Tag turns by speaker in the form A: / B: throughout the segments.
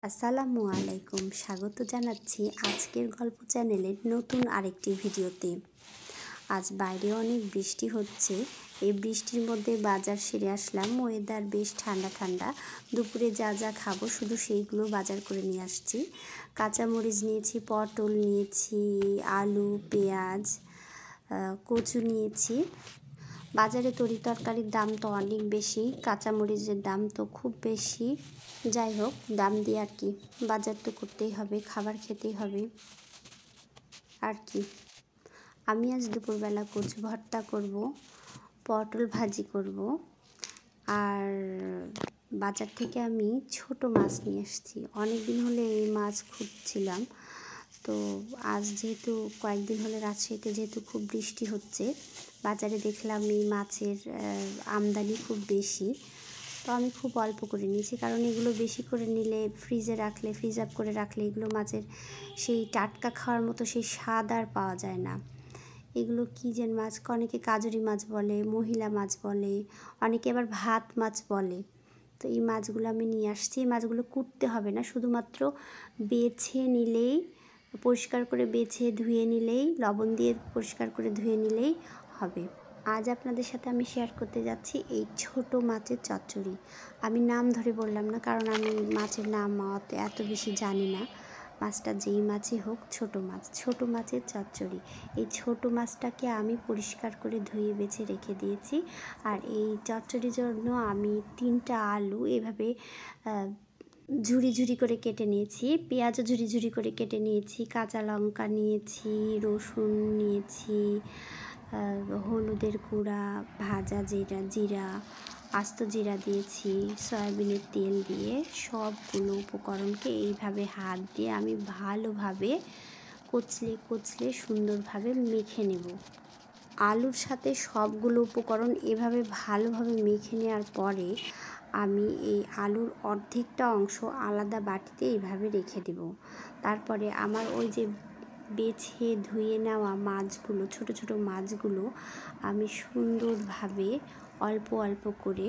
A: আসসালামু আলাইকুম, স্বাগত জানাচ্ছি আজকের গল্প চ্যানেলের নতুন আরেকটি ভিডিওতে। আজ বাইরে অনেক বৃষ্টি হচ্ছে। এই বৃষ্টির মধ্যে বাজার সেরে আসলাম। ওয়েদার বেশ ঠান্ডা ঠান্ডা। দুপুরে যা যা খাবো শুধু সেইগুলো বাজার করে নিয়ে আসছি। কাঁচামরিচ নিয়েছি, পটল নিয়েছি, আলু, পেঁয়াজ, কচু নিয়েছি। বাজারে তরিতরকারির দাম তো অনেক বেশি, কাঁচামরিচের দাম তো খুব বেশি। যাই হোক, দাম দিয়ে আর কি, বাজার তো করতেই হবে, খাবার খেতেই হবে আর কি। আমি আজ দুপুরবেলা কচু ভর্তা করব, পটল ভাজি করব, আর বাজার থেকে আমি ছোট মাছ নিয়ে এসেছি। অনেক দিন হলে এই মাছ খুঁজছিলাম, তো আজ যেহেতু কয়েকদিন হলে রাজশাহীতে যেহেতু খুব বৃষ্টি হচ্ছে, বাজারে দেখলাম এই মাছের আমদানি খুব বেশি। তো আমি খুব অল্প করে নিয়েছি, কারণ এগুলো বেশি করে নিলে ফ্রিজে রাখলে, ফ্রিজ আপ করে রাখলে এগুলো মাছের সেই টাটকা খাওয়ার মতো সেই স্বাদ আর পাওয়া যায় না। এগুলো কী যেন মাছ, অনেকে কাজুরি মাছ বলে, মহিলা মাছ বলে, অনেকে আবার ভাত মাছ বলে। তো এই মাছগুলো আমি নিয়ে আসছি। এই মাছগুলো কুটতে হবে না, শুধুমাত্র বেছে নিলেই, পরিষ্কার করে বেছে ধুয়ে নিলেই, লবণ দিয়ে পরিষ্কার করে ধুয়ে নিলেই হবে। আজ আপনাদের সাথে আমি শেয়ার করতে যাচ্ছি এই ছোট মাছের চচ্চড়ি। আমি নাম ধরে বললাম না, কারণ আমি মাছের নাম এত বেশি জানি না। মাছটা যেই মাছই হোক, ছোট মাছের চচ্চড়ি। এই ছোট মাছটাকে আমি পরিষ্কার করে ধুয়ে বেছে রেখে দিয়েছি। আর এই চচ্চড়ির জন্য আমি 3টা আলু এভাবে ঝুরি ঝুরি করে কেটে নিয়েছি, পেঁয়াজও ঝুরি ঝুরি করে কেটে নিয়েছি, কাঁচা লঙ্কা নিয়েছি, রসুন নিয়েছি, হলুদের গুঁড়া, ভাজা জিরা, আস্ত জিরা দিয়েছি, সয়াবিনের তেল দিয়ে সবগুলো উপকরণকে এইভাবে হাত দিয়ে আমি ভালোভাবে কচলে সুন্দরভাবে মেখে নেব। আলুর সাথে সবগুলো উপকরণ এভাবে ভালোভাবে মেখে নেওয়ার পরে আমি এই আলুর অর্ধেকটা অংশ আলাদা বাটিতে এইভাবে রেখে দেব। তারপরে আমার ওই যে বেছে ধুয়ে নেওয়া মাছগুলো, ছোট ছোট মাছগুলো আমি সুন্দরভাবে অল্প অল্প করে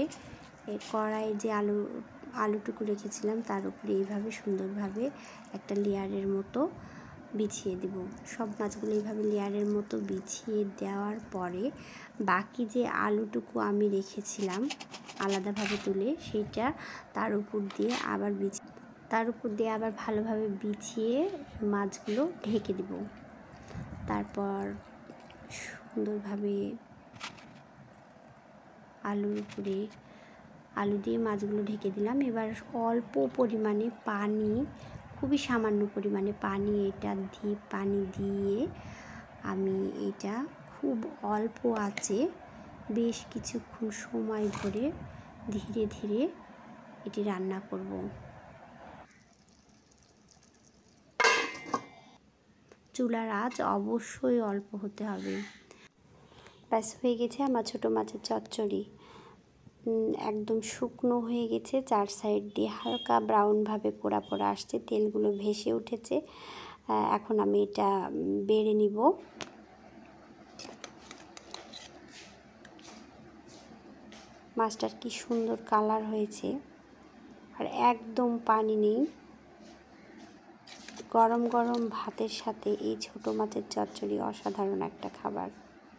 A: কড়াইয়ে যে আলুটুকু রেখেছিলাম তার উপরে এইভাবে সুন্দরভাবে একটা লেয়ারের মতো বিছিয়ে দেব। সব মাছগুলো এইভাবে লেয়ারের মতো বিছিয়ে দেওয়ার পরে বাকি যে আলুটুকু আমি রেখেছিলাম আলাদাভাবে তুলে, সেইটা তার উপর দিয়ে আবার ভালোভাবে বিছিয়ে মাছগুলো ঢেকে দেব। তারপর সুন্দরভাবে আলু দিয়ে মাছগুলো ঢেকে দিলাম। এবার অল্প পরিমাণে পানি, খুবই সামান্য পরিমাণে পানি দিয়ে আমি এটা খুব অল্প আঁচে বেশ কিছুক্ষণ সময় ধরে ধীরে ধীরে এটি রান্না করব। চুলার আঁচ অবশ্যই অল্প হতে হবে। ব্যাস হয়ে গেছে আমার ছোটো মাছের চচ্চড়ি। একদম শুকনো হয়ে গেছে, 4 সাইড দিয়ে হালকা ব্রাউনভাবে পোড়া পোড়া আসছে, তেলগুলো ভেসে উঠেছে। এখন আমি এটা বেড়ে নিব। মাছটার কি সুন্দর কালার হয়েছে, আর একদম পানি নেই। গরম গরম ভাতের সাথে এই ছোটো মাছের চচ্চড়ি অসাধারণ একটা খাবার।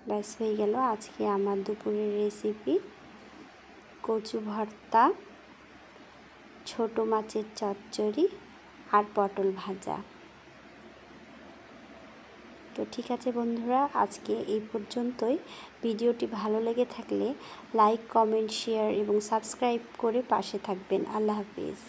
A: ব্যাস হয়ে গেল আজকে আমার দুপুরের রেসিপি, কচু ভর্তা, ছোট মাছের চচ্চড়ি আর পটল ভাজা। তো ঠিক আছে বন্ধুরা, আজকে এই পর্যন্তই। ভিডিওটি ভালো লেগে থাকলে লাইক, কমেন্ট, শেয়ার এবং সাবস্ক্রাইব করে পাশে থাকবেন। আল্লাহ হাফেজ।